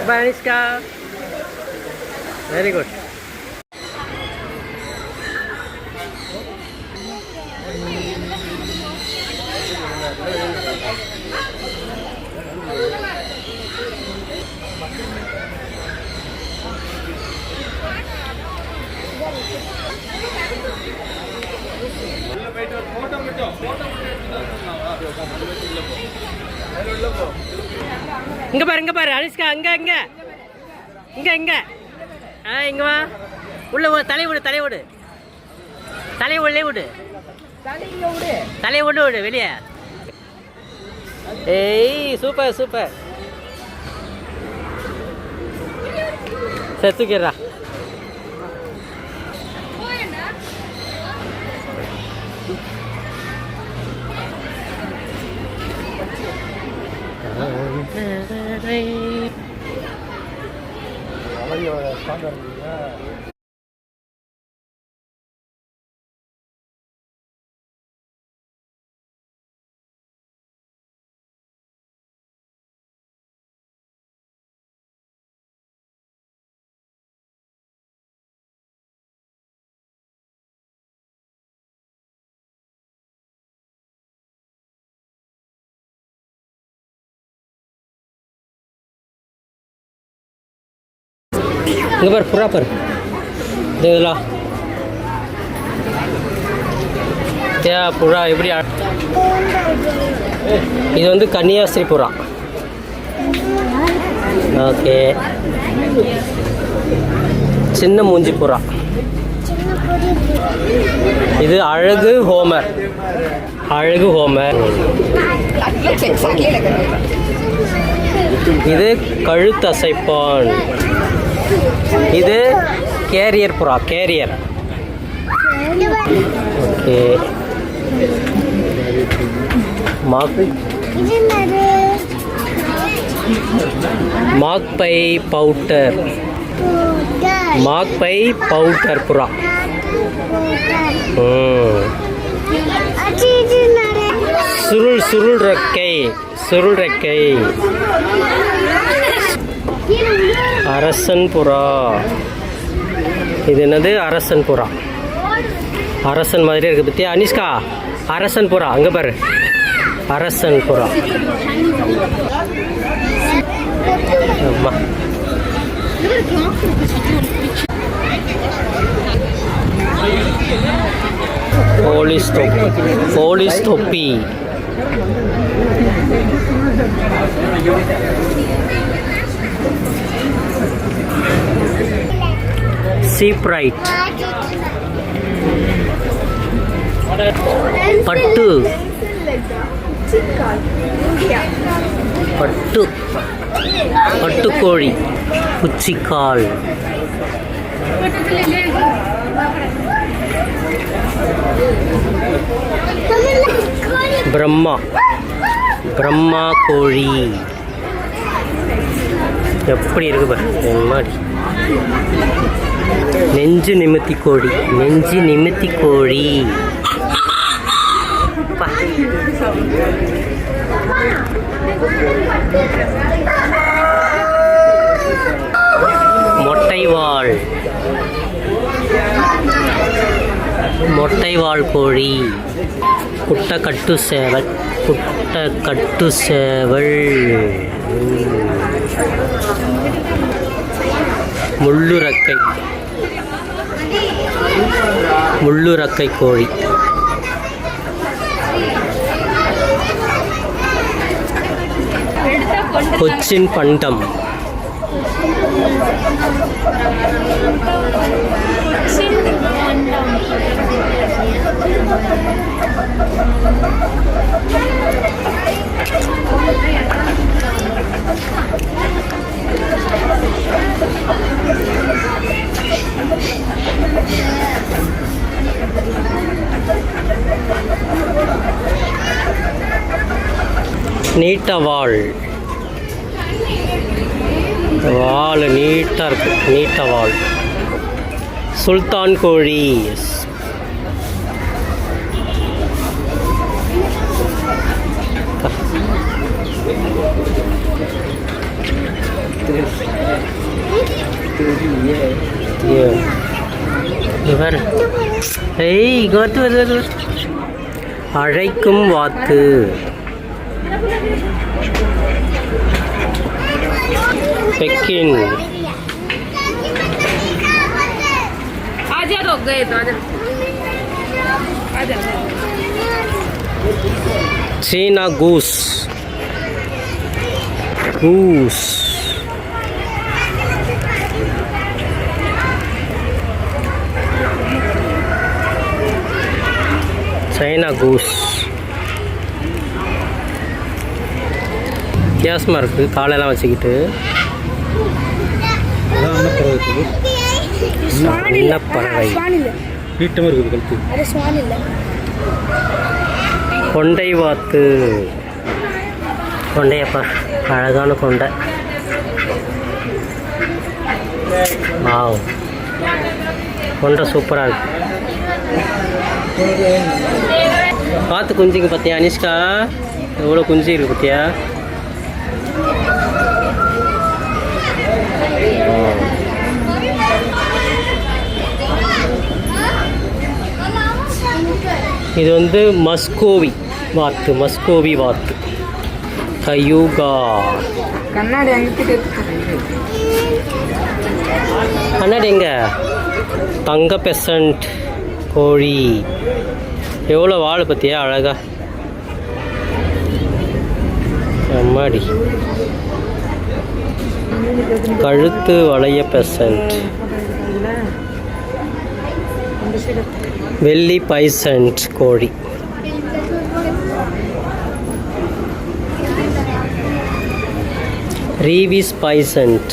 Baniska. Very good. இங்க பாரு அனிஷ்கா இங்க இங்க வா உள்ள தலை விடு வெளியே ஏய் சூப்பர் செத்துக்கிறா இங்கே பாரு புறா பாரு இதெல்லாம் புறா எப்படி இது வந்து கன்னியாஸ்திரி புறா ஓகே சின்ன மூஞ்சி புறா இது அழகு ஹோமர் இது கழுத்தசைப்பான் இது கேரியர் புறா ஓகே மாக்பை பவுட்டர் புறா சுருள் ரெக்கை அரசன் புறா இது என்னது அரசன் புறா அரசன் மாதிரி இருக்கு பத்தியா அனிஷ்கா அரசன் புறா அங்க பாரு அரசன் புறா போலீஸ் தொப்பி சீப்ரைட் பட்டுக்கோழி குச்சிக்கால் பிரம்மா கோழி எப்படி இருக்கு பாரு மாதிரி நெஞ்சு நிமித்தி கோழி மொட்டைவால் கோழி குட்டக்கட்டு சேவல் முள்ளுரக்கை கோழி கொச்சின் பண்டம் நீட்டவாள் நீட்டாக இருக்கு நீட்டவாள் சுல்தான் கோழி இவர் ஏய் வருது அழைக்கும் வாத்து. பெக்கின். சீனா கூஸ். கூஸ். சைனா கூஸ் வித்தியாசமாக இருக்குது. காலெல்லாம் வச்சுக்கிட்டு பறவை கொண்டை வாத்து. கொண்டையப்பா அழகான கொண்டை. வாவ் கொண்டை சூப்பராக இருக்கு. பார்த்து குஞ்சுங்க பார்த்தியா அனிஷ்கா? எவ்வளோ குஞ்சு இருக்கு பார்த்தியா? இது வந்து மஸ்கோவி வாத்து. மஸ்கோவி வாத்து. கயூகா. கண்ணாடி எங்க? தங்க பெசன்ட் கோழி. எவ்வளோ வாழை பற்றியா அழகா. அம்மாடி. கழுத்து வளைய பெசன்ட். வெள்ளி பைசன்ட் கோழி. ரீவிஸ் பைசன்ட்.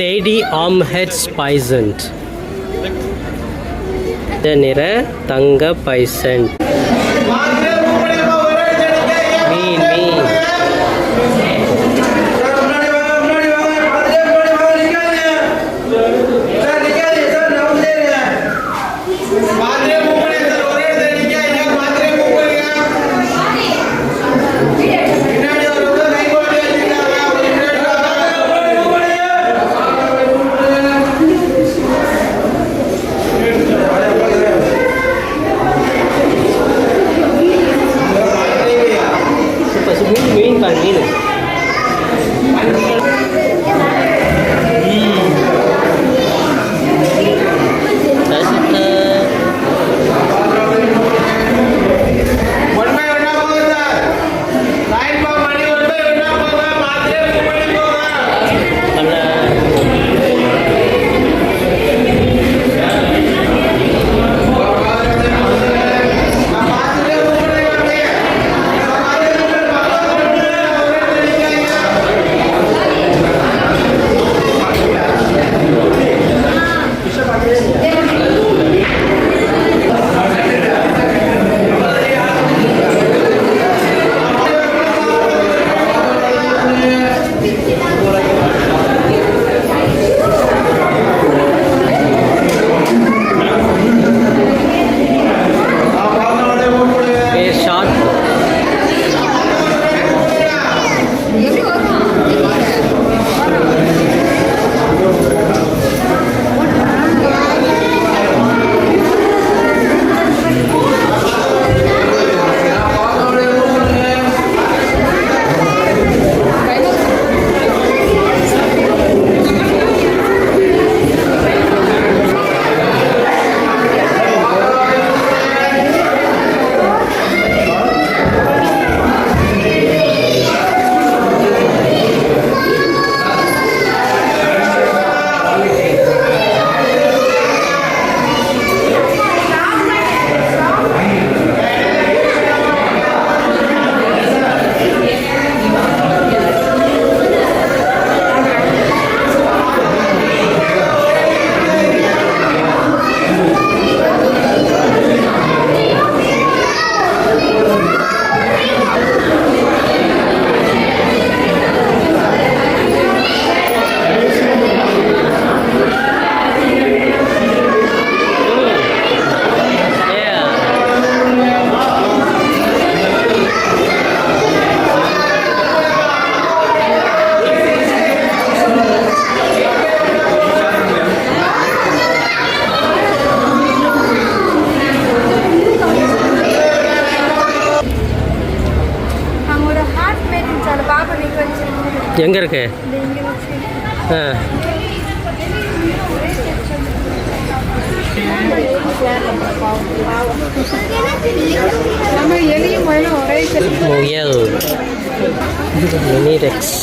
லேடி ஆம்ஹெட்ஸ் பைசன்ட். நிற தங்க பைசன்ட். மீன் மீன். எங்கே இருக்கு? ஆ முயல் மினி ரெக்ஸ்.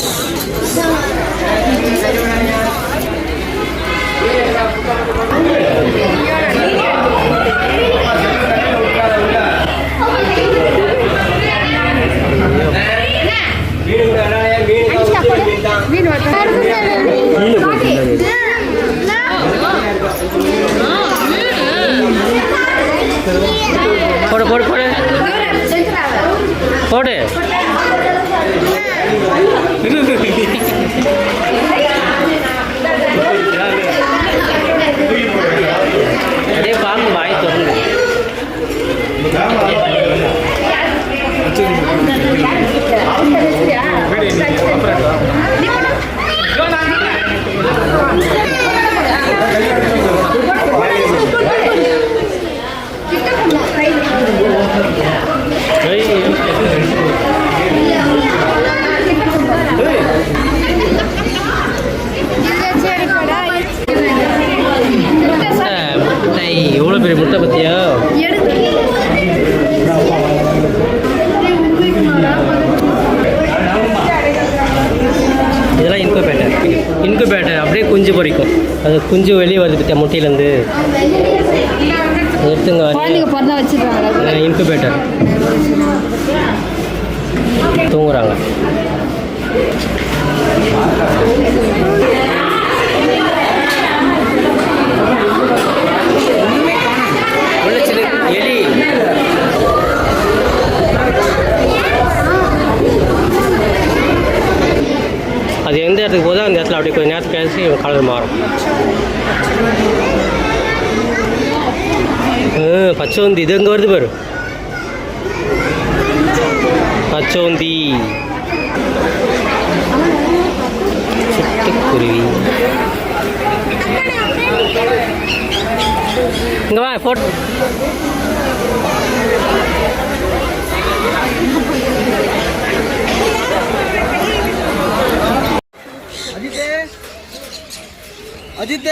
போடு போடு போடு போடு. அதே பாம்பு வாய் திறந்து. எவ்வளோ பெரிய முட்டை பற்றியா? இதெல்லாம் இன்குபேட்டர் அப்படியே குஞ்சு பொறிக்கும். அது குஞ்சு வெளியே வருது பற்றியா முட்டையிலேருந்து எடுத்துங்க. இன்குபேட்டர் தூங்குறாங்க. எலி அது எந்த இடத்துக்கு போதோ அந்த இடத்துல அப்படியே கொஞ்சம் நேரத்துக்கு கழிச்சு கலர் மாறும். பச்சோந்தி இது எங்கே வருது பாரு. பச்சோந்தி, சிட்டுக்குருவி. இங்கே வா போட்டோ. அஜித்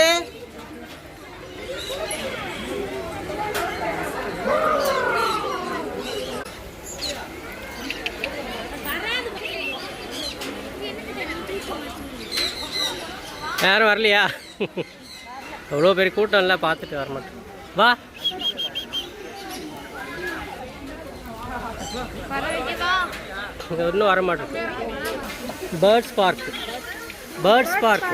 யாரும் வரலையா? அவ்வளோ பெரிய கூட்டம் இல்லை, பார்த்துட்டு வர மாட்டேன். வா இன்னும் வர மாட்டேன். Birds park, birds park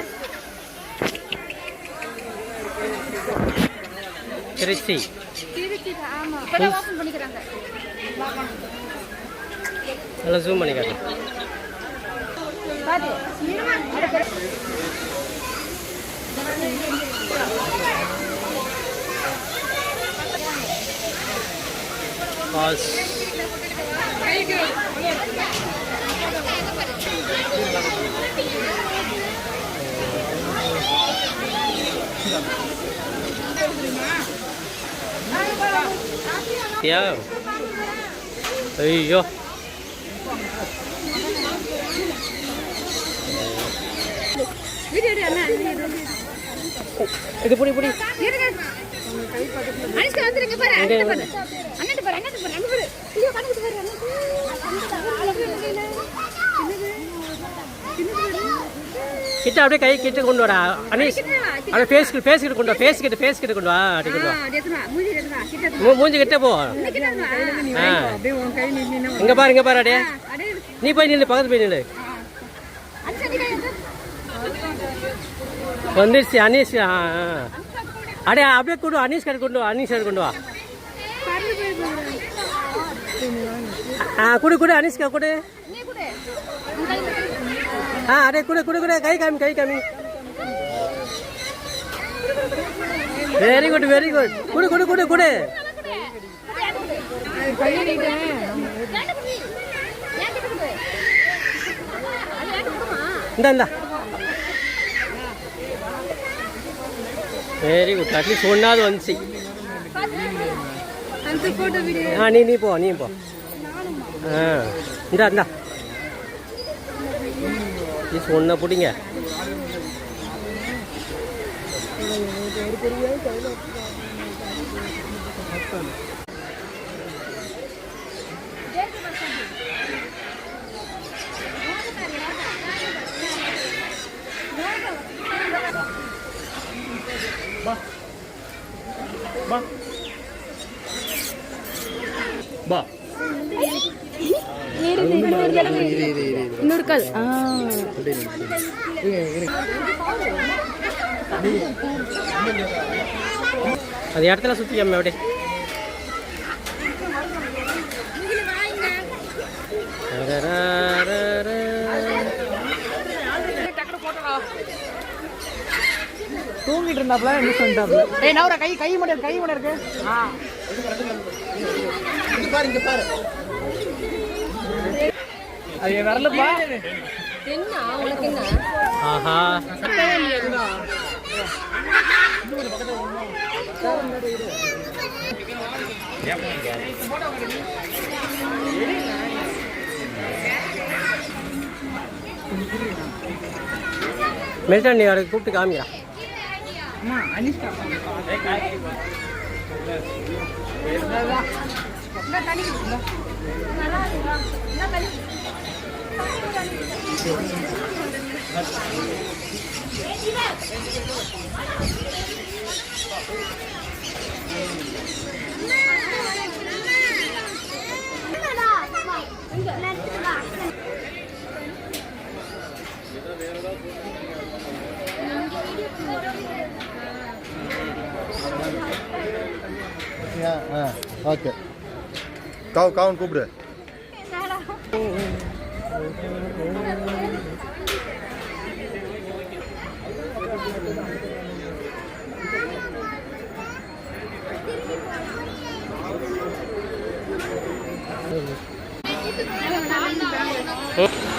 Trichy. நல்லா ஜூம் பண்ணிக்கிறேன். பாஸ் யா. ஐயோ இது புடி புடி. கிட்ட அப்படியே கை கிட்ட கொண்டு வாடா அனீஷ். அப்படியே ஃபேஸ் கிட்ட கொண்டு வா, ஃபேஸ் கிட்ட கொண்டு வா. அப்படி கொண்டு வா, மூஞ்சி கிட்ட போ. இங்க பாரு அடே, நீ போய் நில்லு, பக்கத்து போய் நில்லு. வந்துருச்சு அனீஷ். அடே அப்படியே கொண்டு வா, அனீஷ் கிட்ட கொண்டு வா, அனீஷ் கிட்ட கொண்டு வா. குடு அனீஷ்கா குடு. அடே குடு கை காமி. வெரி குட் குடு. இந்தா வெரி குட். அட்லீஸ்ட் ஒன்றாவது வந்துச்சு. நீ போ. இந்தா பீஸ் ஒன்றை பிடிங்க. இன்னொரு கால். அது இடத்துல சுற்றிக்காம அப்படியே. தூங்கிட்டு இருந்தாப்ல என்ன பண்ணிட்டாப்ல? ஏய் நவர கை மட்டும் இருக்கு. இங்க பாரு. அது வரலப்பா. என்ன உனக்கு என்ன? ஆஹா. மெல்டன் நீ அவரை கூப்பிட்டு காமிக்கிறா. ஓகே காவன் கூப்பிடு. ம்